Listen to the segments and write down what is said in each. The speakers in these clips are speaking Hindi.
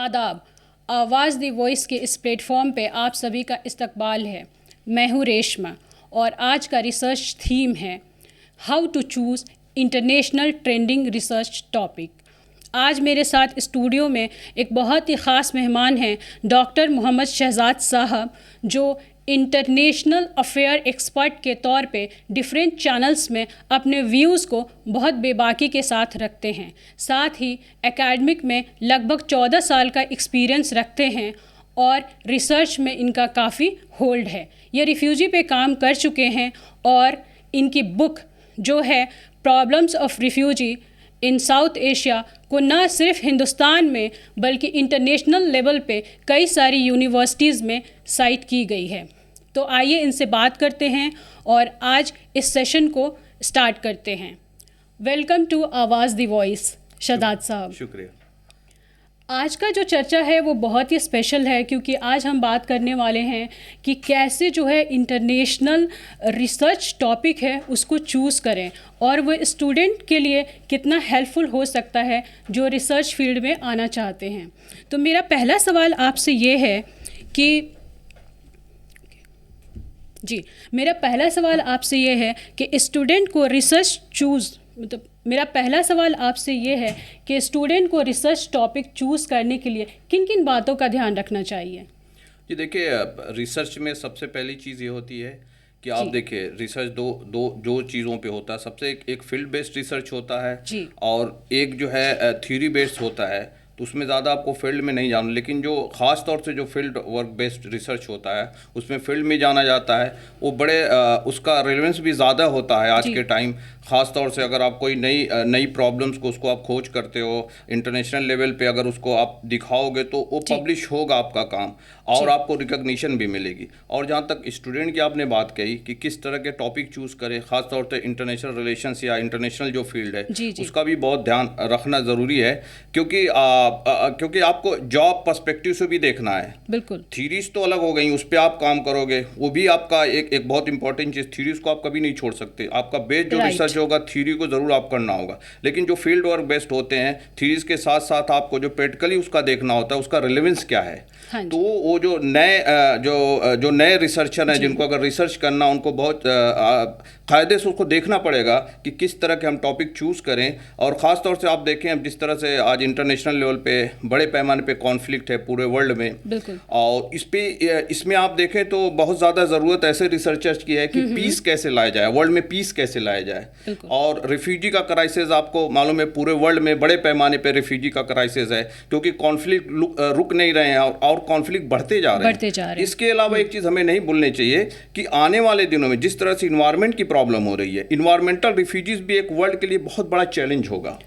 आदाब। आवाज़ दी वॉइस के इस प्लेटफॉर्म पे आप सभी का इस्तकबाल है। मैं हूँ रेशमा और आज का रिसर्च थीम है how to choose international trending research topic. आज मेरे साथ स्टूडियो में एक बहुत ही ख़ास मेहमान हैं, डॉक्टर मोहम्मद शहजाद साहब, जो इंटरनेशनल अफेयर एक्सपर्ट के तौर पे डिफरेंट चैनल्स में अपने व्यूज़ को बहुत बेबाकी के साथ रखते हैं। साथ ही एकेडमिक में लगभग 14 साल का एक्सपीरियंस रखते हैं और रिसर्च में इनका काफ़ी होल्ड है। ये रिफ्यूजी पे काम कर चुके हैं और इनकी बुक जो है problems of refugee in south Asia को न सिर्फ हिंदुस्तान में बल्कि इंटरनेशनल लेवल पे कई सारी यूनिवर्सिटीज़ में साइट की गई है। तो आइए इनसे बात करते हैं और आज इस सेशन को स्टार्ट करते हैं। वेलकम टू आवाज़ दी वॉइस शहजाद साहब। शुक्रिया। आज का जो चर्चा है वो बहुत ही स्पेशल है, क्योंकि आज हम बात करने वाले हैं कि कैसे जो है इंटरनेशनल रिसर्च टॉपिक है उसको चूज़ करें और वो स्टूडेंट के लिए कितना हेल्पफुल हो सकता है जो रिसर्च फील्ड में आना चाहते हैं। तो मेरा पहला सवाल आपसे ये है कि मेरा पहला सवाल आपसे ये है कि स्टूडेंट को रिसर्च मेरा पहला सवाल आपसे ये है कि स्टूडेंट को रिसर्च टॉपिक चूज़ करने के लिए किन किन बातों का ध्यान रखना चाहिए? जी देखिए, रिसर्च में सबसे पहली चीज़ ये होती है कि आप देखिए रिसर्च दो चीज़ों पे होता है। सबसे एक फील्ड बेस्ड रिसर्च होता है जी। और एक जो है थ्योरी बेस्ड होता है। तो उसमें ज़्यादा आपको फील्ड में नहीं जाना, लेकिन जो ख़ास तौर से जो फील्ड वर्क बेस्ड रिसर्च होता है उसमें फील्ड में जाना जाता है। वो बड़े उसका रेलेवेंस भी ज़्यादा होता है आज के टाइम। ख़ास तौर से अगर आप कोई नई प्रॉब्लम्स को उसको आप खोज करते हो इंटरनेशनल लेवल पे, अगर उसको आप दिखाओगे तो वो पब्लिश होगा आपका काम और आपको रिकग्निशन भी मिलेगी। और जहाँ तक स्टूडेंट की आपने बात कही कि किस तरह के टॉपिक चूज़ करें, ख़ास तौर से इंटरनेशनल रिलेशंस या इंटरनेशनल जो फील्ड है उसका भी बहुत ध्यान रखना ज़रूरी है, क्योंकि आपको जॉब पर्सपेक्टिव से भी देखना है। बिल्कुल। थ्योरीज तो अलग हो गई, उस पर आप काम करोगे, वो भी आपका एक बहुत इंपॉर्टेंट चीज़। थ्योरीज को आप कभी नहीं छोड़ सकते। आपका बेस जो रिसर्च होगा थ्योरी को ज़रूर आप करना होगा, लेकिन जो फील्ड वर्क बेस्ड होते हैं थ्योरीज के साथ साथ आपको जो प्रैक्टिकली उसका देखना होता है उसका रिलेवेंस क्या है। तो वो जो नए रिसर्चर हैं जिनको अगर रिसर्च करना, उनको बहुत कायदे से उसको देखना पड़ेगा कि किस तरह के हम टॉपिक चूज़ करें। और ख़ास तौर से आप देखें अब जिस तरह से आज इंटरनेशनल लेवल पे बड़े पैमाने पे कॉन्फ्लिक्ट है पूरे वर्ल्ड में, और इसमें आप देखें तो बहुत ज़्यादा ज़रूरत ऐसे रिसर्चर्स की है कि पीस कैसे लाया जाए, वर्ल्ड में पीस कैसे लाया जाए। और रिफ्यूजी का क्राइसिस आपको मालूम है पूरे वर्ल्ड में बड़े पैमाने पे रिफ्यूजी का क्राइसिस है, क्योंकि कॉन्फ्लिक्ट रुक नहीं रहे हैं और कॉन्फ्लिक्ट बढ़ते जा रहे हैं। इसके अलावा एक चीज़ हमें नहीं भूलनी चाहिए कि आने वाले दिनों में जिस तरह से इन्वायरमेंट की प्रॉब्लम हो रही है, इन्वायरमेंटल रिफ्यूजीज भी एक वर्ल्ड के लिए बहुत बड़ा चैलेंज होगा।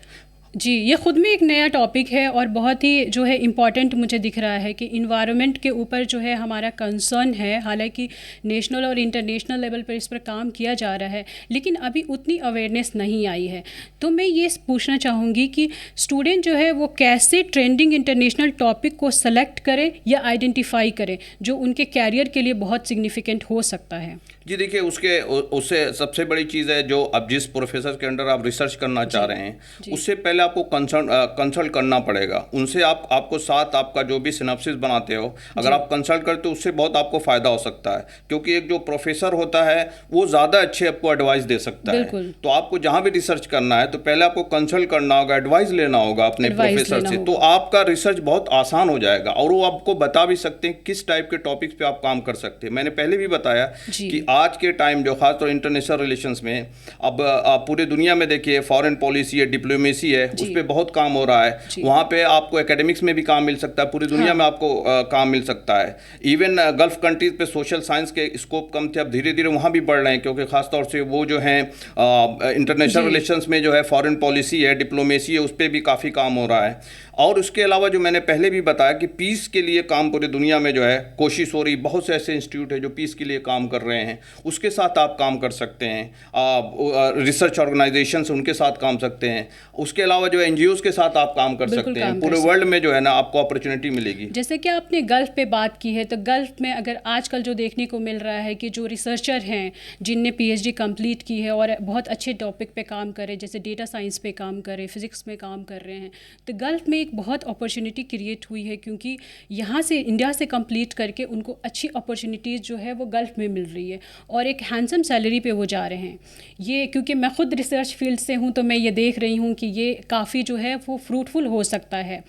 जी, ये ख़ुद में एक नया टॉपिक है और बहुत ही जो है इम्पॉर्टेंट मुझे दिख रहा है कि इन्वायरमेंट के ऊपर जो है हमारा कंसर्न है। हालांकि नेशनल और इंटरनेशनल लेवल पर इस पर काम किया जा रहा है, लेकिन अभी उतनी अवेयरनेस नहीं आई है। तो मैं ये पूछना चाहूँगी कि स्टूडेंट जो है वो कैसे ट्रेंडिंग इंटरनेशनल टॉपिक को सेलेक्ट करें या आइडेंटिफाई करें जो उनके कैरियर के लिए बहुत सिग्निफिकेंट हो सकता है? जी देखिए, उससे सबसे बड़ी चीज़ है जो अब जिस प्रोफेसर के अंडर आप रिसर्च करना चाह रहे हैं उससे पहले आपको कंसल्ट करना पड़ेगा उनसे। आपको साथ आपका जो भी सिनॉप्सिस बनाते हो, अगर आप कंसल्ट करते हो उससे बहुत आपको फ़ायदा हो सकता है, क्योंकि एक जो प्रोफेसर होता है वो ज़्यादा अच्छे आपको एडवाइस दे सकता है। तो आपको जहाँ भी रिसर्च करना है तो पहले आपको कंसल्ट करना होगा, एडवाइस लेना होगा अपने प्रोफेसर से, तो आपका रिसर्च बहुत आसान हो जाएगा और वो आपको बता भी सकते हैं किस टाइप के टॉपिक्स पे आप काम कर सकते हैं। मैंने पहले भी बताया कि आज के टाइम जो खास तौर इंटरनेशनल रिलेशंस में अब पूरे दुनिया में देखिए फॉरेन पॉलिसी है, डिप्लोमेसी है, उस पर बहुत काम हो रहा है। वहाँ पे आपको एकेडमिक्स में भी काम मिल सकता है, पूरी दुनिया में आपको काम मिल सकता है। इवन गल्फ कंट्रीज पे सोशल साइंस के स्कोप कम थे, अब धीरे धीरे वहाँ भी बढ़ रहे हैं, क्योंकि खास तौर से वो जो है इंटरनेशनल रिलेशंस में जो है फॉरेन पॉलिसी है, डिप्लोमेसी है, उस पर भी काफ़ी काम हो रहा है। और उसके अलावा जो मैंने पहले भी बताया कि पीस के लिए काम पूरी दुनिया में जो है कोशिश हो रही, बहुत से ऐसे इंस्टीट्यूट है जो पीस के लिए काम कर रहे हैं, उसके साथ आप काम कर सकते हैं। रिसर्च ऑर्गेनाइजेशंस उनके साथ काम सकते हैं। उसके अलावा जो एनजीओज के साथ आप काम कर सकते हैं। पूरे वर्ल्ड में जो है ना आपको अपॉर्चुनिटी मिलेगी। जैसे कि आपने गल्फ पे बात की है, तो गल्फ में अगर आजकल जो देखने को मिल रहा है कि जो रिसर्चर हैं जिनने पीएचडी कंप्लीट की है और बहुत अच्छे टॉपिक पे काम करे, जैसे डेटा साइंस पे काम करे, फिजिक्स में काम कर रहे हैं, तो गल्फ में एक बहुत अपॉर्चुनिटी क्रिएट हुई है, क्योंकि यहाँ से इंडिया से कंप्लीट करके उनको अच्छी अपॉर्चुनिटीज़ जो है वो गल्फ़ में मिल रही है और एक हैंडसम सैलरी पे वो जा रहे हैं। ये क्योंकि मैं ख़ुद रिसर्च फील्ड से हूँ तो मैं ये देख रही हूँ कि ये काफ़ी जो है वो फ्रूटफुल हो सकता है।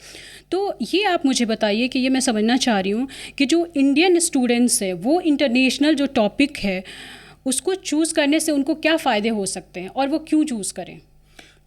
तो ये आप मुझे बताइए कि ये मैं समझना चाह रही हूँ कि जो इंडियन स्टूडेंट्स है वो इंटरनेशनल जो टॉपिक है उसको चूज़ करने से उनको क्या फ़ायदे हो सकते हैं और वो क्यों चूज़ करें?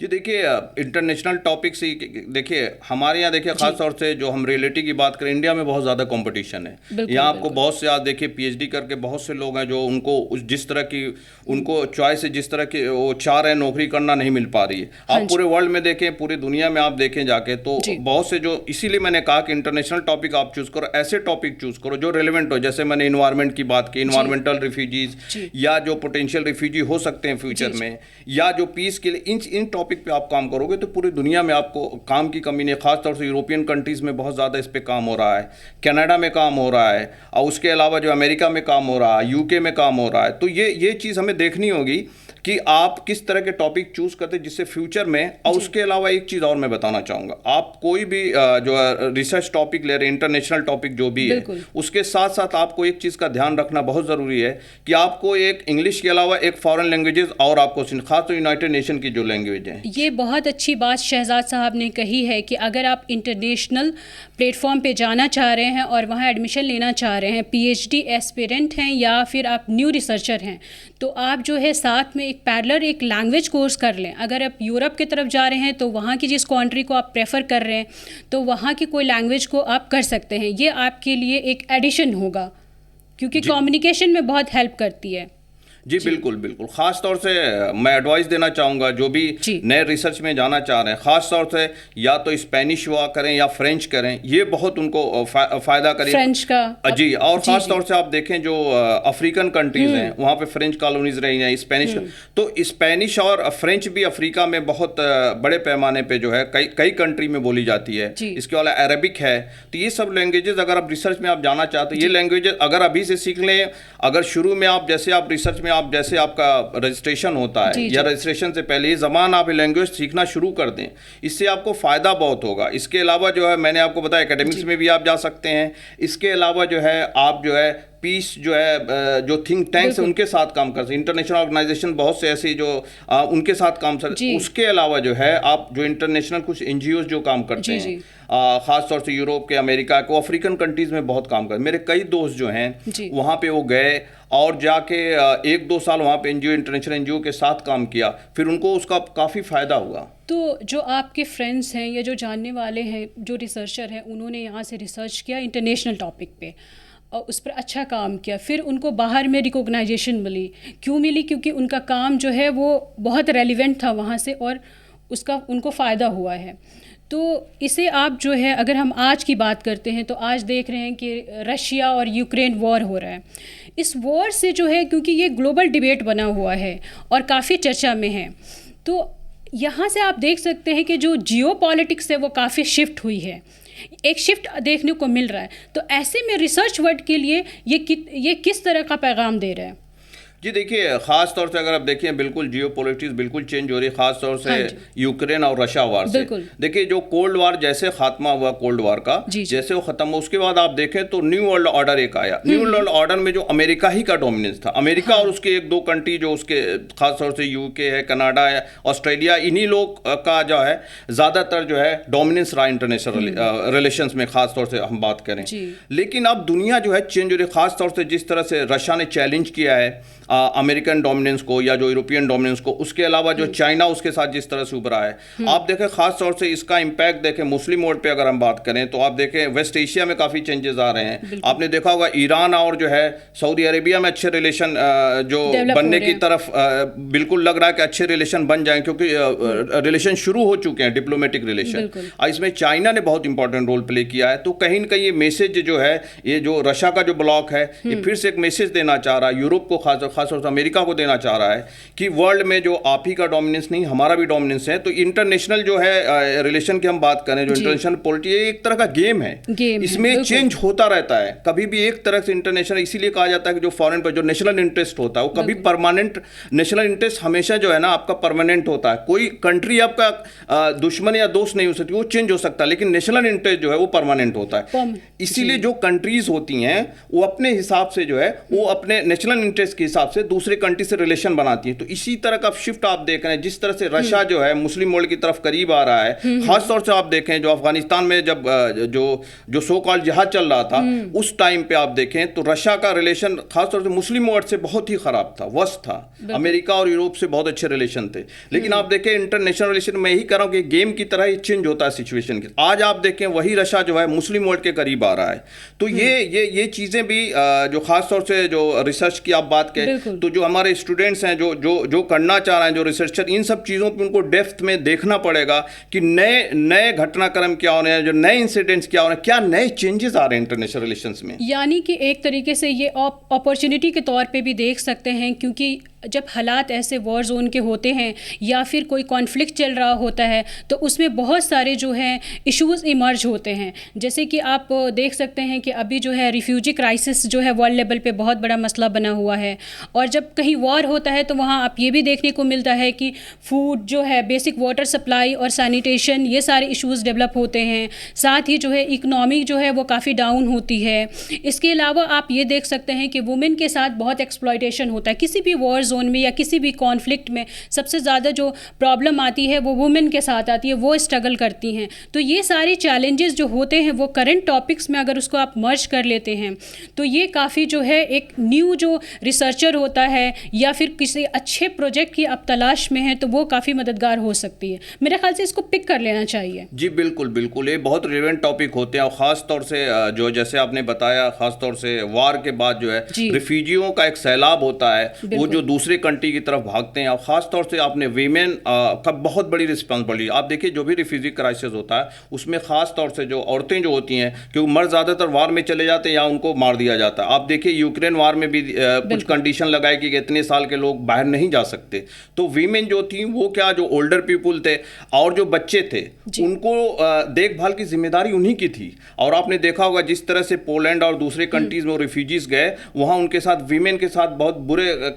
जी देखिए, इंटरनेशनल टॉपिक्स ही देखिए हमारे यहाँ देखिए खास तौर से जो हम रियलिटी की बात करें, इंडिया में बहुत ज़्यादा कंपटीशन है। यहाँ आपको बहुत से आज देखिए पीएचडी करके बहुत से लोग हैं जो उनको जिस तरह की उनको चॉइस है, जिस तरह की वो चाह रहे हैं नौकरी करना नहीं मिल पा रही है। आप पूरे वर्ल्ड में देखें, पूरी दुनिया में आप देखें जाके तो बहुत से जो, इसीलिए मैंने कहा कि इंटरनेशनल टॉपिक आप चूज़ करो, ऐसे टॉपिक चूज़ करो जो रेलिवेंट हो। जैसे मैंने इन्वायरमेंट की बात की, इन्वायरमेंटल रिफ्यूजीज या जो पोटेंशियल रिफ्यूजी हो सकते हैं फ्यूचर में, या जो पीस के लिए इन टॉपिक पे आप काम करोगे तो पूरी दुनिया में आपको काम की कमी नहीं। खास तौर से यूरोपियन कंट्रीज़ में बहुत ज़्यादा इस पे काम हो रहा है, कनाडा में काम हो रहा है, और उसके अलावा जो अमेरिका में काम हो रहा है, यूके में काम हो रहा है। तो ये चीज़ हमें देखनी होगी कि आप किस तरह के टॉपिक चूज़ करते हैं जिससे फ्यूचर में। और उसके अलावा एक चीज़ और मैं बताना चाहूँगा, आप कोई भी जो रिसर्च टॉपिक ले रहे हैं, इंटरनेशनल टॉपिक जो भी है, उसके साथ साथ आपको एक चीज़ का ध्यान रखना बहुत ज़रूरी है कि आपको एक इंग्लिश के अलावा एक फॉरेन लैंग्वेजेस और आपको, खास तो यूनाइटेड नेशन की जो लैंग्वेज है। ये बहुत अच्छी बात शहजाद साहब ने कही है कि अगर आप इंटरनेशनल प्लेटफॉर्म पे जाना चाह रहे हैं और वहाँ एडमिशन लेना चाह रहे हैं, पीएचडी एस्पिरेंट हैं या फिर आप न्यू रिसर्चर हैं, तो आप जो है साथ में एक पैरेलल एक लैंग्वेज कोर्स कर लें। अगर आप यूरोप की तरफ जा रहे हैं तो वहाँ की जिस कंट्री को आप प्रेफर कर रहे हैं तो वहाँ की कोई लैंग्वेज को आप कर सकते हैं। ये आपके लिए एक एडिशन होगा क्योंकि कम्युनिकेशन में बहुत हेल्प करती है। जी बिल्कुल बिल्कुल। ख़ास तौर से मैं एडवाइस देना चाहूँगा जो भी नए रिसर्च में जाना चाह रहे हैं, ख़ास तौर से या तो स्पेनिश हुआ करें या फ्रेंच करें, ये बहुत उनको फ़ायदा करेगा फ्रेंच का। जी, और ख़ास तौर से आप देखें जो अफ्रीकन कंट्रीज़ हैं वहाँ पे फ्रेंच कॉलोनीज रही हैं, स्पेनिश तो स्पेनिश और फ्रेंच भी अफ्रीका में बहुत बड़े पैमाने पर जो है कई कंट्री में बोली जाती है। इसके अलावा अरबिक है। तो ये सब लैंग्वेजेस अगर आप रिसर्च में आप जाना चाहते हैं, ये लैंग्वेजेस अगर अभी से सीख लें, अगर शुरू में आप जैसे आप रिसर्च में आप जैसे आपका रजिस्ट्रेशन होता है या रजिस्ट्रेशन से पहले ये ज़बान आप लैंग्वेज सीखना शुरू कर दें, इससे आपको फ़ायदा बहुत होगा। इसके अलावा जो है मैंने आपको बताया एकेडमिक्स में भी आप जा सकते हैं। इसके अलावा जो है आप जो है पीस जो है जो थिंक टैंक्स है उनके साथ काम कर सकते, इंटरनेशनल ऑर्गेनाइजेशन बहुत से ऐसी जो उनके साथ काम कर। उसके अलावा जो है आप जो इंटरनेशनल कुछ एनजीओ जो काम करते हैं, ख़ास तौर से यूरोप के, अमेरिका को, अफ्रीकन कंट्रीज़ में बहुत काम कर। मेरे कई दोस्त जो हैं वहाँ पे वो गए और जाके 1-2 साल वहाँ पे एनजीओ, इंटरनेशनल एनजीओ के साथ काम किया, फिर उनको उसका काफ़ी फ़ायदा हुआ। तो जो आपके फ्रेंड्स हैं या जो जानने वाले हैं जो रिसर्चर हैं, उन्होंने यहाँ से रिसर्च किया इंटरनेशनल टॉपिक पे और उस पर अच्छा काम किया, फिर उनको बाहर में रिकॉग्नाइजेशन मिली। क्यों मिली? क्योंकि उनका काम जो है वो बहुत रेलिवेंट था वहाँ से और उसका उनको फ़ायदा हुआ है। तो इसे आप जो है, अगर हम आज की बात करते हैं तो आज देख रहे हैं कि रशिया और यूक्रेन वॉर हो रहा है। इस वॉर से जो है, क्योंकि ये ग्लोबल डिबेट बना हुआ है और काफ़ी चर्चा में है, तो यहाँ से आप देख सकते हैं कि जो जियो पॉलिटिक्स है वो काफ़ी शिफ्ट हुई है, एक शिफ्ट देखने को मिल रहा है। तो ऐसे में रिसर्च वर्ल्ड के लिए ये किस तरह का पैगाम दे रहा है? जी देखिए, ख़ास तौर से अगर आप देखें बिल्कुल जियो पॉलिटिक्स बिल्कुल चेंज हो रही है, ख़ास तौर से यूक्रेन और रशिया वार से। देखिए जो कोल्ड वार जैसे खात्मा हुआ कोल्ड वार का, जैसे वो ख़त्म हुआ उसके बाद आप देखें तो न्यू वर्ल्ड ऑर्डर एक आया। न्यू वर्ल्ड ऑर्डर में जो अमेरिका ही का डोमिनेंस था, अमेरिका और उसके 1-2 कंट्री जो उसके खास तौर से यूके है, कनाडा है, ऑस्ट्रेलिया, इन्हीं लोग का जो है ज़्यादातर जो है डोमिनेंस रहा इंटरनेशनल रिलेशंस में, ख़ास तौर से हम बात करें। लेकिन अब दुनिया जो है चेंज हो रही है, ख़ास तौर से जिस तरह से रशिया ने चैलेंज किया है अमेरिकन डोमिनेंस को या जो यूरोपियन डोमिनेंस को, उसके अलावा जो चाइना उसके साथ जिस तरह से उभरा है, आप देखें खास तौर से इसका इम्पैक्ट देखें मुस्लिम वर्ल्ड पे अगर हम बात करें तो आप देखें वेस्ट एशिया में काफ़ी चेंजेस आ रहे हैं। आपने देखा होगा ईरान और जो है सऊदी अरेबिया में अच्छे रिलेशन जो बनने की तरफ बिल्कुल लग रहा है कि अच्छे रिलेशन बन जाएं, क्योंकि रिलेशन शुरू हो चुके हैं, डिप्लोमेटिक रिलेशन। इसमें चाइना ने बहुत इंपॉर्टेंट रोल प्ले किया है। तो कहीं ना कहीं ये मैसेज जो है, ये जो रशिया का जो ब्लॉक है, ये फिर से एक मैसेज देना चाह रहा है यूरोप को, खासतौर से अमेरिका को देना चाह रहा है कि वर्ल्ड में जो आप ही का डोमिनेंस नहीं, हमारा भी डोमिनेंस है। तो इंटरनेशनल जो है रिलेशन की हम बात करें, जो इंटरनेशनल पॉलिटी एक तरह का गेम है, इसमें चेंज होता रहता है। कभी भी एक तरह से इंटरनेशनल, इसीलिए कहा जाता है कि जो फॉरेन पर जो नेशनल इंटरेस्ट होता है वो कभी परमानेंट, नेशनल इंटरेस्ट हमेशा जो है ना आपका परमानेंट होता है। कोई कंट्री आपका दुश्मन या दोस्त नहीं हो सकती, वो चेंज हो सकता है, लेकिन नेशनल इंटरेस्ट जो है वो परमानेंट होता है। इसीलिए जो कंट्रीज होती हैं वो अपने हिसाब से जो है वो अपने नेशनल इंटरेस्ट के हिसाब से दूसरे कंट्री से रिलेशन बनाती है। तो इसी तरह का शिफ्ट आप देख रहे हैं, जिस तरह से रशिया जो है मुस्लिम वर्ल्ड की तरफ करीब आ रहा है। खासतौर से आप देखें जो अफगानिस्तान में जब जो सो कॉल्ड जिहाद चल रहा था, उस टाइम पे आप देखें तो रशिया का रिलेशन खासतौर से मुस्लिम वर्ल्ड से बहुत ही खराब था, वर्स्ट था। अमेरिका और यूरोप से बहुत अच्छे रिलेशन थे, लेकिन आप देखें इंटरनेशनल रिलेशन, मैं यही कह रहा हूं कि गेम की तरह ही चेंज होता है सिचुएशन की। आज आप देखें वही रशिया जो है मुस्लिम वर्ल्ड के करीब आ रहा है। तो ये चीजें भी जो खासतौर से जो रिसर्च की आप बात करें, तो जो हमारे स्टूडेंट्स हैं जो करना चाह रहे हैं, जो रिसर्चर, इन सब चीज़ों पे उनको डेप्थ में देखना पड़ेगा कि नए घटनाक्रम क्या हो रहे हैं, जो नए इंसिडेंट्स क्या हो रहे हैं, क्या नए चेंजेस आ रहे हैं इंटरनेशनल रिलेशंस में। यानी कि एक तरीके से ये अपॉर्चुनिटी के तौर पे भी देख सकते हैं, क्योंकि जब हालात ऐसे वॉर जोन के होते हैं या फिर कोई कॉन्फ्लिक्ट चल रहा होता है तो उसमें बहुत सारे जो हैं इश्यूज़ इमर्ज होते हैं। जैसे कि आप देख सकते हैं कि अभी जो है रिफ्यूजी क्राइसिस जो है वर्ल्ड लेवल पे बहुत बड़ा मसला बना हुआ है, और जब कहीं वॉर होता है तो वहाँ आप ये भी देखने को मिलता है कि फूड जो है, बेसिक वाटर सप्लाई और सैनिटेशन, ये सारे इश्यूज़ डेवलप होते हैं। साथ ही जो है इकनॉमी जो है वो काफ़ी डाउन होती है। इसके अलावा आप ये देख सकते हैं कि वुमेन के साथ बहुत एक्सप्लॉयटेशन होता है। किसी भी वॉर जोन में या किसी भी कॉन्फ्लिक्ट में सबसे ज़्यादा जो प्रॉब्लम आती है वो वुमेन के साथ आती है, वो स्ट्रगल करती हैं। तो ये सारे चैलेंजेस जो होते हैं वो करंट टॉपिक्स में अगर उसको आप मर्ज कर लेते हैं तो ये काफ़ी जो है एक न्यू जो रिसर्चर होता है या फिर किसी अच्छे प्रोजेक्ट की आप तलाश में हैं तो वो काफ़ी मददगार हो सकती है। मेरे ख्याल से इसको पिक कर लेना चाहिए। जी बिल्कुल बिल्कुल, ये बहुत रिलेवेंट टॉपिक होते हैं, और ख़ास तौर से जो जैसे आपने बताया, ख़ास तौर से वार के बाद जो है रिफ्यूजियों का एक सैलाब होता है, वो जो दूसरे कंट्री की तरफ भागते हैं। और ख़ास तौर से आपने वीमेन का बहुत बड़ी रिस्पॉन्सिबिलिटी, आप देखिए जो भी रिफ्यूजी क्राइसिस होता है उसमें ख़ास तौर से जो औरतें जो होती हैं, क्योंकि मर्द ज़्यादातर वार में चले जाते हैं या उनको मार दिया जाता है। आप देखिए यूक्रेन वार में भी कुछ कंडीशन लगाई कि इतने साल के लोग बाहर नहीं जा सकते, तो वीमेन जो थी वो क्या, जो ओल्डर पीपुल थे और जो बच्चे थे उनको देखभाल की जिम्मेदारी उन्हीं की थी। और आपने देखा होगा जिस तरह से पोलैंड और दूसरे कंट्रीज में रिफ्यूजीज गए, वहाँ उनके साथ वीमेन के साथ बहुत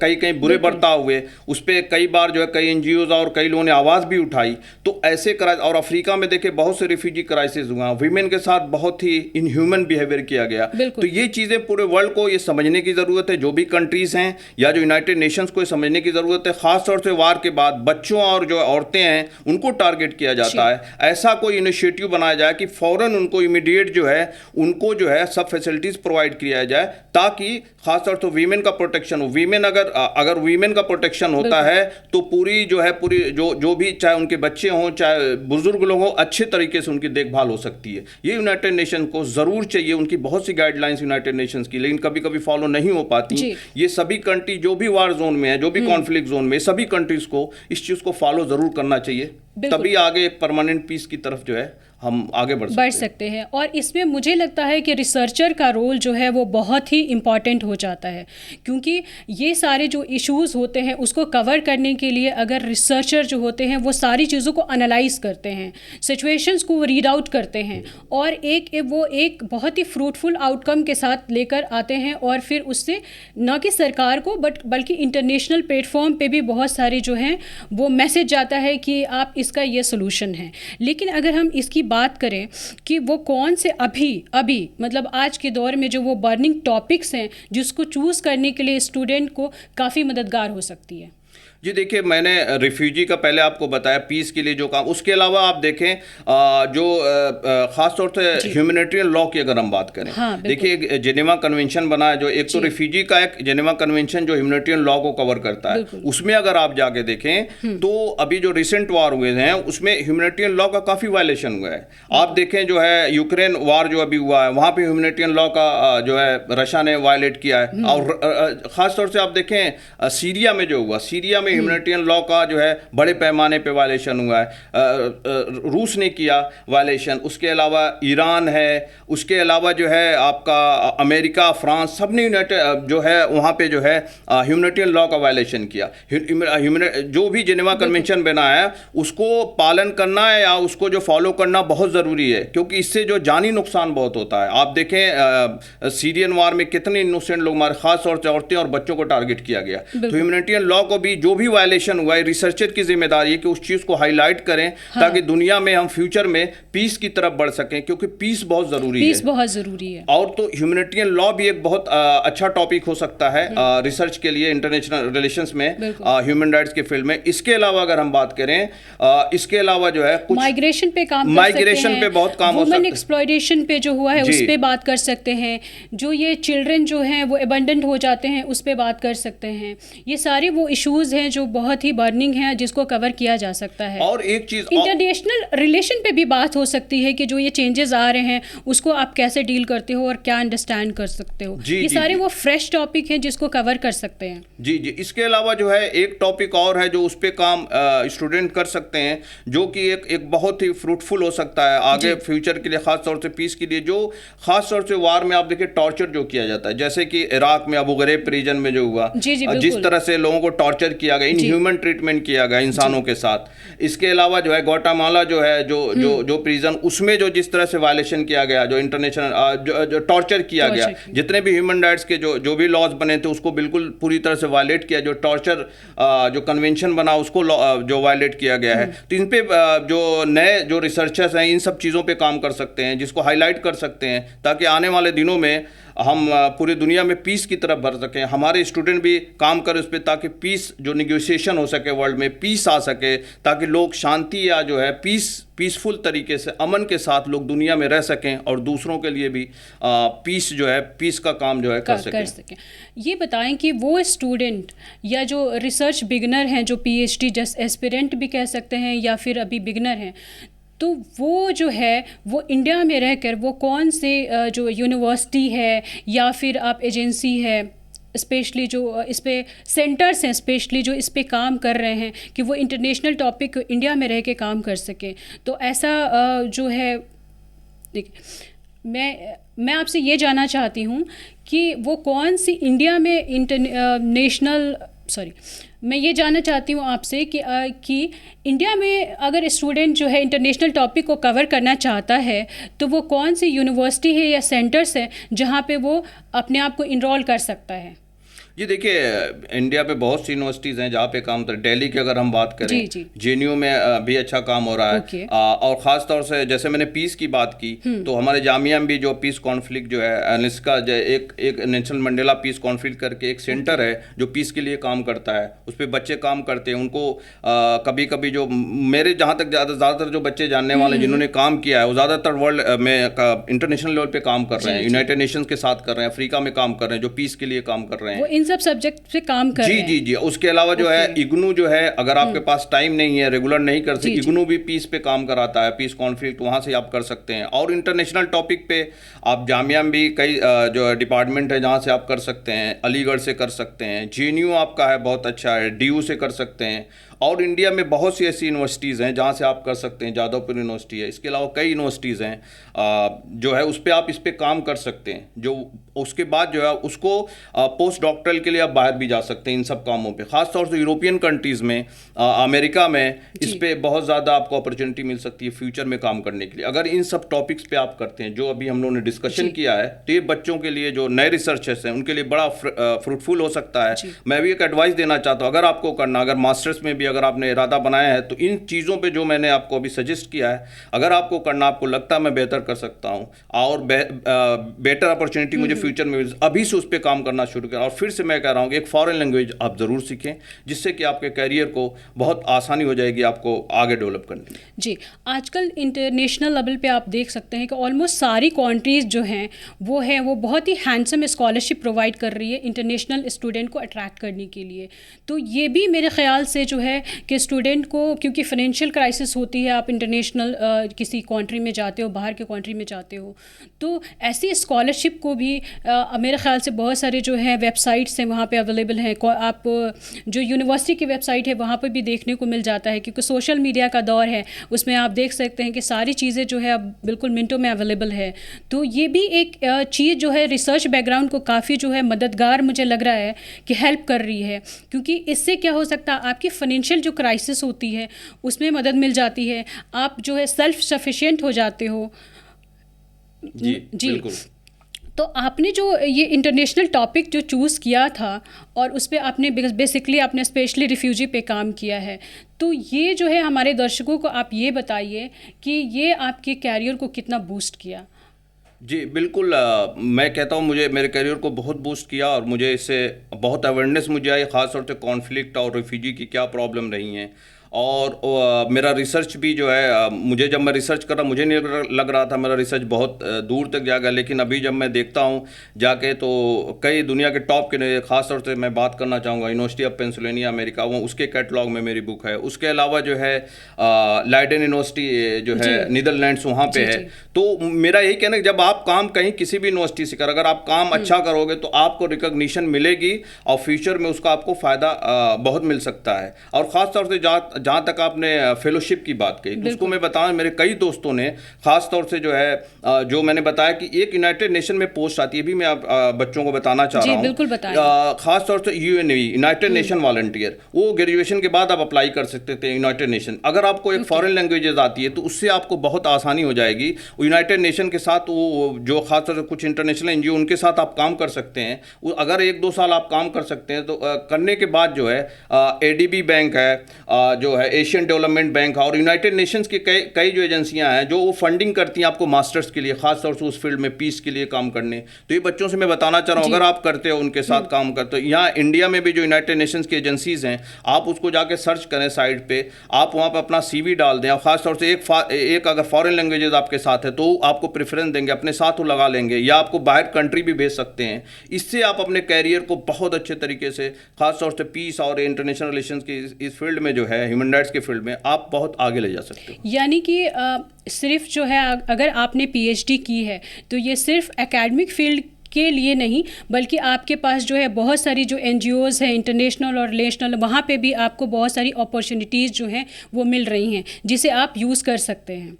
कई बुरे बर्ताव हुए। उस पर कई बार जो है कई एनजीओज और कई लोगों ने आवाज़ भी उठाई। तो ऐसे और अफ्रीका में देखे बहुत से रिफ्यूजी क्राइसिस हुआ, वीमेन के साथ बहुत ही इनह्यूमन बिहेवियर किया गया। तो ये चीज़ें पूरे वर्ल्ड को ये समझने की ज़रूरत है, जो भी कंट्रीज़ हैं या जो यूनाइटेड नेशंस को समझने की ज़रूरत है। ख़ास तौर से वार के बाद बच्चों और जो औरतें हैं उनको टारगेट किया जाता है। ऐसा कोई इनिशिएटिव बनाया जाए कि फ़ौरन उनको इमीडिएट जो है उनको जो है सब फैसिलिटीज़ प्रोवाइड किया जाए, ताकि खासतौर से वीमेन का प्रोटेक्शन हो। वीमेन अगर वीमेन का प्रोटेक्शन होता है तो पूरी जो भी, चाहे उनके बच्चे हों चाहे बुजुर्ग लोग हों, अच्छे तरीके से उनकी देखभाल हो सकती है। ये यूनाइटेड नेशन को ज़रूर चाहिए, उनकी बहुत सी गाइडलाइंस यूनाइटेड नेशंस की, लेकिन कभी कभी फॉलो नहीं हो पाती। ये सभी कंट्री जो भी वार जोन में है, जो भी कॉन्फ्लिक्ट जोन में, सभी कंट्रीज को इस चीज़ को फॉलो ज़रूर करना चाहिए, तभी आगे परमानेंट पीस की तरफ जो है हम आगे बढ़ सकते हैं। और इसमें मुझे लगता है कि रिसर्चर का रोल जो है वो बहुत ही इम्पॉर्टेंट हो जाता है, क्योंकि ये सारे जो इश्यूज़ होते हैं उसको कवर करने के लिए अगर रिसर्चर जो होते हैं वो सारी चीज़ों को एनालाइज करते हैं, सिचुएशंस को रीड आउट करते हैं और एक बहुत ही फ्रूटफुल आउटकम के साथ लेकर आते हैं, और फिर उससे न कि सरकार को बल्कि इंटरनेशनल प्लेटफॉर्म पे भी बहुत सारे जो हैं वो मैसेज जाता है कि आप इसका ये सोल्यूशन है। लेकिन अगर हम इसकी बात करें कि वो कौन से अभी मतलब आज के दौर में जो वो बर्निंग टॉपिक्स हैं जिसको चूज़ करने के लिए स्टूडेंट को काफ़ी मददगार हो सकती है। जी देखिए, मैंने रिफ्यूजी का पहले आपको बताया, पीस के लिए जो काम, उसके अलावा आप देखें जो ख़ास तौर से ह्यूमैनिटेरियन लॉ की अगर हम बात करें, देखिए एक जेनेवा कन्वेंशन बना है, जो एक तो रिफ्यूजी का एक जेनेवा कन्वेंशन जो ह्यूमैनिटेरियन लॉ को कवर करता है, उसमें अगर आप जाके देखें तो अभी जो रिसेंट वार हुए हैं उसमें ह्यूमैनिटेरियन लॉ का काफ़ी वायलेशन हुआ है। आप देखें जो है यूक्रेन वार जो अभी हुआ है, वहाँ पर ह्यूमैनिटेरियन लॉ का जो है रशिया ने वायलेट किया है। और ख़ास तौर से आप देखें सीरिया में जो हुआ, सीरिया में में ह्यूमैनिटेरियन लॉ का जो है बड़े पैमाने पे वायलेशन हुआ है। रूस ने किया वायलेशन, उसके अलावा ईरान है, उसके अलावा जो है आपका अमेरिका, फ्रांस, सब ने जो है वहाँ पे जो है ह्यूमैनिटेरियन लॉ का वायलेशन किया। जो भी जिनेवा कन्वेंशन बना है उसको पालन करना है या उसको जो फॉलो करना बहुत ज़रूरी है, क्योंकि इससे जो जानी नुकसान बहुत होता है। आप देखें सीरियन वार में कितने इनोसेंट लोग मारे, खास तौर से औरतें और बच्चों को टारगेट किया गया। तो ह्यूमैनिटेरियन लॉ को भी जो भी वायलेशन हुआ है, रिसर्चर की जिम्मेदारी है कि उस चीज़ को हाईलाइट करें, हाँ। ताकि दुनिया में हम फ्यूचर में पीस की तरफ बढ़ सकें, क्योंकि पीस बहुत ज़रूरी है। पीस बहुत ज़रूरी है। और तो ह्यूमैनिटेरियन लॉ भी एक बहुत अच्छा टॉपिक हो सकता है रिसर्च के लिए, इंटरनेशनल रिलेशंस में, ह्यूमन राइट्स के फील्ड में। इसके अलावा अगर हम बात करें, इसके अलावा जो है कुछ माइग्रेशन पे काम कर माइग्रेशन पे बहुत काम हो सकता है, वुमेन एक्सप्लॉयटेशन पे जो हुआ है उस पे बात कर सकते हैं, जो ये चिल्ड्रन जो हैं वो अबंडेंट हो जाते हैं उस पे बात कर सकते हैं। ये सारे वो इश्यूज हैं जो बहुत ही बर्निंग हैं, जिसको कवर किया जा सकता है। और एक चीज इंटरनेशनल रिलेशन पे भी बात हो सकती है कि जो ये चेंजेस आ रहे हैं उसको आप कैसे डील करते हो और क्या अंडरस्टैंड कर सकते हो। ये सारे वो फ्रेश टॉपिक हैं जिसको कवर कर सकते हैं। जी जी। इसके अलावा जो है एक टॉपिक और है जो उस पे काम स्टूडेंट कर सकते हैं, जो कि एक बहुत ही फ्रूटफुल हो सकता है आगे फ्यूचर के लिए, खास तौर से पीस के लिए। जो खास तौर से वार में आप देखिए टॉर्चर जो किया जाता है, जैसे कि इराक में अबू गरीब रीजन में जो हुआ, जिस तरह से लोगों को टॉर्चर किया गया, इनह्यूमन ट्रीटमेंट किया गया इंसानों के साथ। इसके अलावा जो है ग्वाटेमाला जो है जो प्रिजन, उसमें जो जिस तरह से वायलेशन किया गया, जो इंटरनेशनल जो टॉर्चर किया गया, जितने भी ह्यूमन राइट्स के जो भी लॉज बने थे उसको बिल्कुल पूरी तरह से वायलेट किया। जो टॉर्चर जो कन्वेंशन बना उसको जो वायलेट किया गया है। तो इन पे जो नए जो रिसर्चर्स हैं इन सब चीज़ों पे काम कर सकते हैं, जिसको हाईलाइट कर सकते हैं, ताकि आने वाले दिनों में हम पूरी दुनिया में पीस की तरफ बढ़ सकें। हमारे स्टूडेंट भी काम करें उस पर, ताकि पीस जो निगोशिएशन हो सके, वर्ल्ड में पीस आ सके, ताकि लोग शांति या जो है पीसफुल तरीके से अमन के साथ लोग दुनिया में रह सकें और दूसरों के लिए भी पीस जो है, पीस का काम जो है कर सकें। ये बताएं कि वो स्टूडेंट या जो रिसर्च बिगनर हैं, जो PhD जस्ट एस्पिरेंट भी कह सकते हैं या फिर अभी बिगनर हैं, तो वो जो है वो इंडिया में रहकर वो कौन से जो यूनिवर्सिटी है या फिर आप एजेंसी है, स्पेशली जो इस पे सेंटर्स हैं स्पेशली जो इस पे काम कर रहे हैं कि वो इंटरनेशनल टॉपिक इंडिया में रह के काम कर सकें, तो ऐसा जो है मैं आपसे ये जानना चाहती हूँ कि वो कौन सी इंडिया में मैं ये जानना चाहती हूँ आपसे कि इंडिया में अगर स्टूडेंट जो है इंटरनेशनल टॉपिक को कवर करना चाहता है तो वो कौन सी यूनिवर्सिटी है या सेंटर्स है जहाँ पे वो अपने आप को इनरोल कर सकता है? जी देखिए, इंडिया पे बहुत सी यूनिवर्सिटीज़ हैं जहाँ पे काम होता है। दिल्ली की अगर हम बात करें, JNU में भी अच्छा काम हो रहा है। और ख़ास तौर से जैसे मैंने पीस की बात की, तो हमारे जामिया में भी जो पीस कॉन्फ्लिक्ट जो है, इसका एक नेशनल मंडेला पीस कॉन्फ्लिक्ट करके एक सेंटर है जो पीस के लिए काम करता है। उस पर बच्चे काम करते हैं। उनको कभी कभी जो मेरे जहाँ तक ज़्यादातर जो बच्चे जानने वाले जिन्होंने काम किया है वो ज़्यादातर वर्ल्ड में इंटरनेशनल लेवल पर काम कर रहे हैं, यूनाइटेड नेशंस के साथ कर रहे हैं, अफ्रीका में काम कर रहे हैं, जो पीस के लिए काम कर रहे हैं, सब सब्जेक्ट पे काम कर रहे हैं। जी। उसके अलावा जो है इग्नू जो है, अगर आपके पास टाइम नहीं है, रेगुलर नहीं कर सकते, इग्नू भी पीस पे काम कराता है, पीस कॉन्फ्लिक्ट, वहाँ से आप कर सकते हैं। और इंटरनेशनल टॉपिक पे आप जामिया में भी कई जो डिपार्टमेंट है जहाँ से आप कर सकते हैं, अलीगढ़ से कर सकते हैं, JNU आपका है बहुत अच्छा है, DU से कर सकते हैं। और इंडिया में बहुत सी ऐसी यूनिवर्सिटीज़ हैं जहाँ से आप कर सकते हैं। जादवपुर यूनिवर्सिटी है, इसके अलावा कई यूनिवर्सिटीज़ हैं जो है उस पर आप इस पर काम कर सकते हैं। जो उसके बाद जो है उसको पोस्ट डॉक्टरल के लिए आप बाहर भी जा सकते हैं इन सब कामों पे। ख़ास तौर से यूरोपियन कंट्रीज़ में, अमेरिका में इस पर बहुत ज़्यादा आपको अपॉर्चुनिटी मिल सकती है फ्यूचर में काम करने के लिए, अगर इन सब टॉपिक्स पे आप करते हैं जो अभी हम लोगों ने डिस्कशन किया है। तो ये बच्चों के लिए जो नए रिसर्चर्स हैं उनके लिए बड़ा फ्रूटफुल हो सकता है। मैं भी एक एडवाइस देना चाहता हूँ, अगर आपको करना, अगर मास्टर्स में भी अगर आपने इरादा बनाया है, तो इन चीज़ों पे जो मैंने आपको अभी सजेस्ट किया है, अगर आपको करना, आपको लगता है मैं बेहतर कर सकता हूँ और बेटर अपॉर्चुनिटी मुझे फ्यूचर में, अभी से उस पर काम करना शुरू करें। और फिर से मैं कह रहा हूँ कि एक फॉरेन लैंग्वेज आप ज़रूर सीखें, जिससे कि आपके करियर को बहुत आसानी हो जाएगी आपको आगे डेवलप करने में। जी, आजकल इंटरनेशनल लेवल पे आप देख सकते हैं कि ऑलमोस्ट सारी कंट्रीज़ जो हैं वो बहुत ही हैंडसम स्कॉलरशिप प्रोवाइड कर रही है इंटरनेशनल स्टूडेंट को अट्रैक्ट करने के लिए। तो ये भी मेरे ख्याल से जो है कि स्टूडेंट को, क्योंकि फाइनेंशियल क्राइसिस होती है, आप इंटरनेशनल किसी कंट्री में जाते हो, बाहर के कंट्री में जाते हो, तो ऐसी स्कॉलरशिप को भी मेरे ख्याल से बहुत सारे जो है वेबसाइट्स हैं वहाँ पे अवेलेबल हैं। आप जो यूनिवर्सिटी की वेबसाइट है वहाँ पर भी देखने को मिल जाता है, क्योंकि सोशल मीडिया का दौर है, उसमें आप देख सकते हैं कि सारी चीज़ें जो है अब बिल्कुल मिनटों में अवेलेबल है। तो ये भी एक चीज़ जो है रिसर्च बैकग्राउंड को काफ़ी जो है मददगार मुझे लग रहा है कि हेल्प कर रही है, क्योंकि इससे क्या हो सकता है, आपकी फाइनेंशियल जो क्राइसिस होती है उसमें मदद मिल जाती है, आप जो है सेल्फ सफिशिएंट हो जाते हो। जी बिल्कुल। तो आपने जो ये इंटरनेशनल टॉपिक जो चूज़ किया था और उस पर आपने बेसिकली आपने स्पेशली रिफ्यूजी पे काम किया है, तो ये जो है हमारे दर्शकों को आप ये बताइए कि ये आपके कैरियर को कितना बूस्ट किया। जी बिल्कुल, मैं कहता हूँ मुझे मेरे करियर को बहुत बूस्ट किया और मुझे इससे बहुत अवेयरनेस मुझे आई, ख़ासतौर से कॉन्फ्लिक्ट और रिफ्यूजी की क्या प्रॉब्लम रही हैं। और मेरा रिसर्च भी जो है, मुझे जब मैं रिसर्च कर रहा, मुझे नहीं लग रहा था मेरा रिसर्च बहुत दूर तक जाएगा, लेकिन अभी जब मैं देखता हूँ जाके तो कई दुनिया के टॉप के, ख़ास तौर से मैं बात करना चाहूँगा यूनिवर्सिटी ऑफ पेंसिल्वेनिया अमेरिका, वो उसके कैटलॉग में मेरी बुक है। उसके अलावा जो है लाइडन यूनिवर्सिटी जो है नीदरलैंड्स, वहाँ पे है। तो मेरा यही कहना है कि जब आप काम कहीं किसी भी यूनिवर्सिटी से अगर आप काम अच्छा करोगे तो आपको रिकॉग्निशन मिलेगी और फ्यूचर में उसका आपको फ़ायदा बहुत मिल सकता है। और ख़ास तौर से जहाँ तक आपने फेलोशिप की बात कही, उसको मैं बताऊं, मेरे कई दोस्तों ने खास तौर से जो है जो मैंने बताया कि एक यूनाइटेड नेशन में पोस्ट आती है, भी मैं आप बच्चों को बताना चाह रहा हूँ। खास तौर से यूएनवी, यूनाइटेड नेशन वॉलंटियर, वो ग्रेजुएशन के बाद आप अप्लाई कर सकते थे यूनाइटेड नेशन। अगर आपको एक फॉरेन लैंग्वेजेस आती है तो उससे आपको बहुत आसानी हो जाएगी। यूनाइटेड नेशन के साथ वो जो खास तौर से कुछ इंटरनेशनल एनजीओ, उनके साथ आप काम कर सकते हैं। अगर 1-2 साल आप काम कर सकते हैं तो करने के बाद जो है एडीबी बैंक है, जो है एशियन डेवलपमेंट बैंक और यूनाइटेड नेशंस की कई जो एजेंसियां हैं जो वो फंडिंग करती हैं आपको मास्टर्स के लिए, खास तौर से उस फील्ड में पीस के लिए काम करने। तो ये बच्चों से मैं बताना चाह रहा हूँ, अगर आप करते हो उनके साथ काम करते हो, यहाँ इंडिया में भी जो यूनाइटेड नेशंस की एजेंसीज हैं, आप उसको जाके सर्च करें साइट पे, आप वहाँ पर अपना CV डाल दें। और खास तौर से एक अगर फॉरेन लैंग्वेजेस आपके साथ है तो आपको प्रेफरेंस देंगे, अपने साथ वो लगा लेंगे, या आपको बाहर कंट्री भी भेज सकते हैं। इससे आप अपने कैरियर को बहुत अच्छे तरीके से, खास तौर से पीस और इंटरनेशनल रिलेशंस की इस फील्ड में जो है, ह्यूमन राइट्स के फील्ड में आप बहुत आगे ले जा सकते हो। यानी कि सिर्फ जो है अगर आपने PhD की है तो ये सिर्फ एकेडमिक फील्ड के लिए नहीं, बल्कि आपके पास जो है बहुत सारी जो NGOs हैं इंटरनेशनल और नेशनल, वहाँ पे भी आपको बहुत सारी अपॉर्चुनिटीज़ जो हैं वो मिल रही हैं जिसे आप यूज़ कर सकते हैं।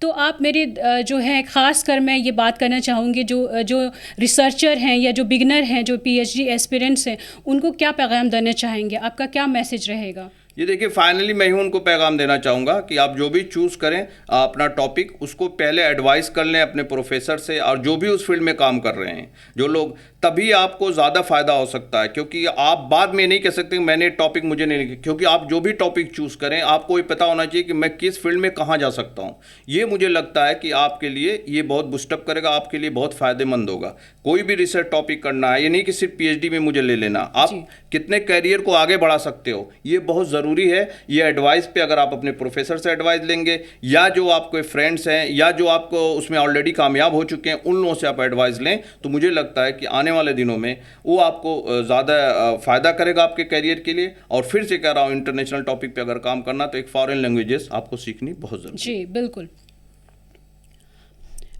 तो आप मेरे जो है ख़ास कर मैं ये बात करना चाहूँगी जो रिसर्चर हैं या जो बिगनर हैं, जो PhD एस्पिरेंट्स हैं, उनको क्या पैगाम देना चाहेंगे, आपका क्या मैसेज रहेगा? ये देखिए, फाइनली मैं ही उनको पैगाम देना चाहूँगा कि आप जो भी चूज़ करें अपना टॉपिक, उसको पहले एडवाइस कर लें अपने प्रोफेसर से और जो भी उस फील्ड में काम कर रहे हैं जो लोग, तभी आपको ज़्यादा फ़ायदा हो सकता है। क्योंकि आप बाद में नहीं कह सकते कि मैंने टॉपिक मुझे नहीं लिखा, क्योंकि आप जो भी टॉपिक चूज़ करें आपको ये पता होना चाहिए कि मैं किस फील्ड में कहाँ जा सकता हूँ। ये मुझे लगता है कि आपके लिए ये बहुत बूस्टअप करेगा, आपके लिए बहुत फ़ायदेमंद होगा। कोई भी रिसर्च टॉपिक करना है, ये नहीं कि सिर्फ PhD में मुझे ले लेना, आप कितने कैरियर को आगे बढ़ा सकते हो, ये बहुत ज़रूरी है। ये एडवाइस पे अगर आप अपने प्रोफेसर से एडवाइस लेंगे, या जो आपके फ्रेंड्स हैं, या जो आपको उसमें ऑलरेडी कामयाब हो चुके हैं, उन लोगों से आप एडवाइस लें, तो मुझे लगता है कि आने वाले दिनों में वो आपको ज़्यादा फ़ायदा करेगा आपके कैरियर के लिए। और फिर से कह रहा हूँ, इंटरनेशनल टॉपिक पे अगर काम करना तो एक फॉरेन लैंग्वेजेस आपको सीखनी बहुत ज़रूरी है। जी बिल्कुल।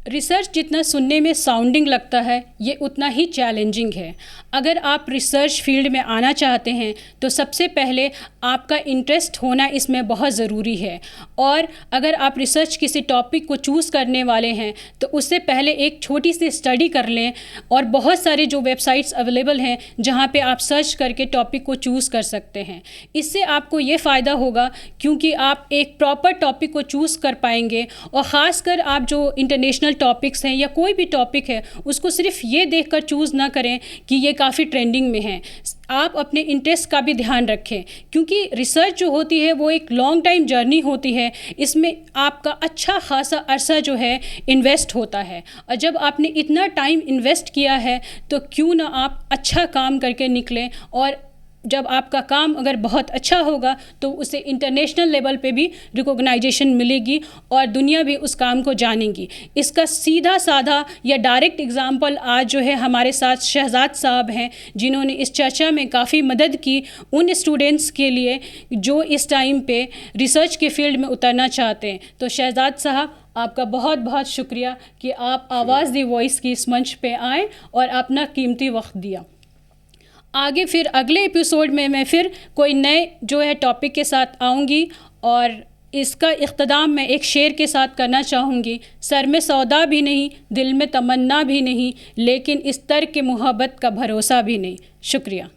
रिसर्च जितना सुनने में साउंडिंग लगता है, ये उतना ही चैलेंजिंग है। अगर आप रिसर्च फील्ड में आना चाहते हैं तो सबसे पहले आपका इंटरेस्ट होना इसमें बहुत ज़रूरी है। और अगर आप रिसर्च किसी टॉपिक को चूज़ करने वाले हैं तो उससे पहले एक छोटी सी स्टडी कर लें, और बहुत सारे जो वेबसाइट्स अवेलेबल हैं जहाँ पे आप सर्च करके टॉपिक को चूज़ कर सकते हैं। इससे आपको ये फ़ायदा होगा क्योंकि आप एक प्रॉपर टॉपिक को चूज़ कर पाएंगे। और ख़ासकर आप जो इंटरनेशनल टॉपिक्स हैं या कोई भी टॉपिक है, उसको सिर्फ ये देखकर चूज़ ना करें कि ये काफ़ी ट्रेंडिंग में है। आप अपने इंटरेस्ट का भी ध्यान रखें, क्योंकि रिसर्च जो होती है वो एक लॉन्ग टाइम जर्नी होती है। इसमें आपका अच्छा खासा अरसा जो है इन्वेस्ट होता है, और जब आपने इतना टाइम इन्वेस्ट किया है तो क्यों ना आप अच्छा काम करके निकलें और जब आपका काम अगर बहुत अच्छा होगा तो उसे इंटरनेशनल लेवल पे भी रिकॉग्नाइजेशन मिलेगी और दुनिया भी उस काम को जानेगी। इसका सीधा साधा या डायरेक्ट एग्जांपल आज जो है हमारे साथ शहजाद साहब हैं, जिन्होंने इस चर्चा में काफ़ी मदद की उन स्टूडेंट्स के लिए जो इस टाइम पे रिसर्च के फील्ड में उतरना चाहते हैं। तो शहजाद साहब, आपका बहुत बहुत शुक्रिया कि आप आवाज़ दी वॉइस की इस मंच पे आए और अपना कीमती वक्त दिया। आगे फिर अगले एपिसोड में मैं फिर कोई नए जो है टॉपिक के साथ आऊँगी और इसका इख्तिताम मैं एक शेर के साथ करना चाहूँगी। सर में सौदा भी नहीं, दिल में तमन्ना भी नहीं, लेकिन इस तरह के मोहब्बत का भरोसा भी नहीं। शुक्रिया।